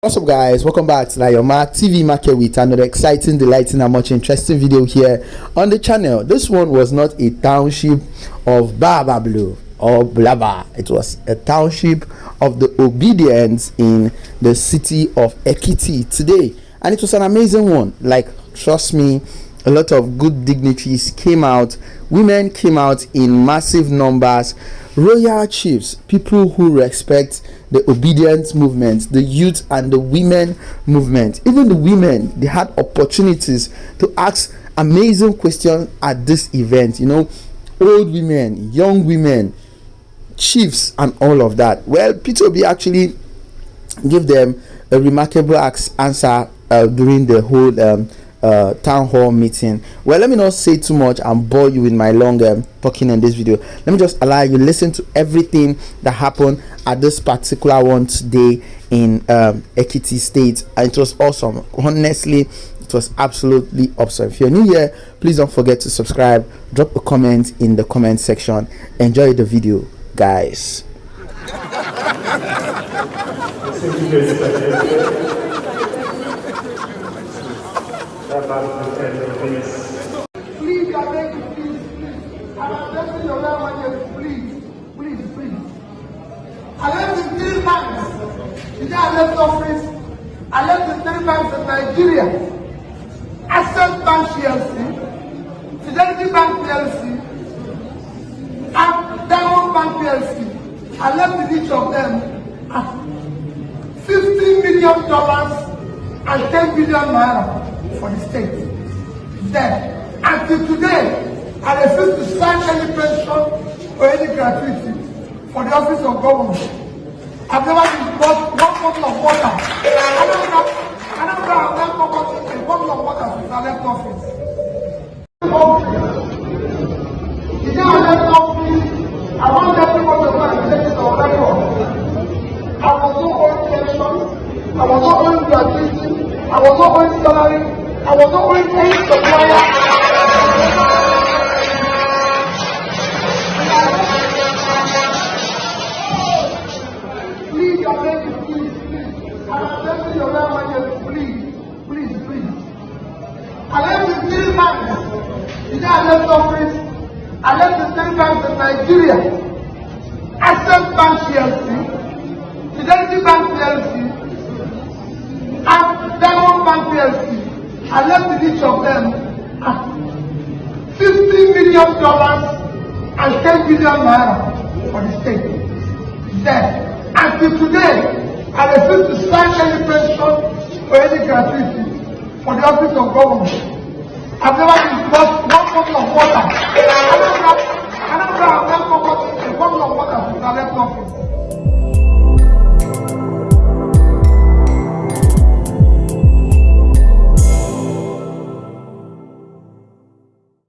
What's up, guys? Welcome back to your TV market with another exciting, delighting, and much interesting video here on the channel. This one was not a township of Babablu or Blabba. It was a township of the obedience in the city of Ekitti today, and it was an amazing one. Like, trust me, a lot of good dignitaries came out. Women came out in massive numbers. Royal chiefs, people who respect the obedience movement, the youth and the women movement. Even the women, they had opportunities to ask amazing questions at this event. You know, old women, young women, chiefs, and all of that. Well, P2B actually gave them a remarkable answer during the whole town hall meeting. Well, let me not say too much and bore you with my long talking in this video. Let me just allow you listen to everything that happened at this particular one today in Ekitti State, and it was awesome. Honestly, it was absolutely awesome. If you're new here, please don't forget to subscribe, drop a comment in the comment section. Enjoy the video, guys. Please, I beg you, please. I'm addressing your language, please. I left the 3 banks. Today I left office. I left the 3 banks in Nigeria. Access Bank PLC, Fidelity Bank PLC, and Diamond Bank PLC. I left with each of them at $50 million and 10 billion naira for the state. Then, until today, I refuse to sign any pension or any gratuity for the office of government. I've never been bought 1 bottle of water. I don't know I've never bought a bottle of water since I left office. The day I left office, I want everyone to go and take it on record. I was not owing pension, I was not owing gratuity, I was not owing salary, I was not owing any supplier. Please, I beg you, please. I'm addressing your language, please. I left the 3 banks. The day I left office, I left the 3 banks in Nigeria. Access Bank PLC, Fidelity Bank PLC, and Diamond Bank PLC. I left with each of them at $50 million and 10 billion naira for the state. Then, until today, I refuse to sign any pension or any gratuity for the office of government. I've never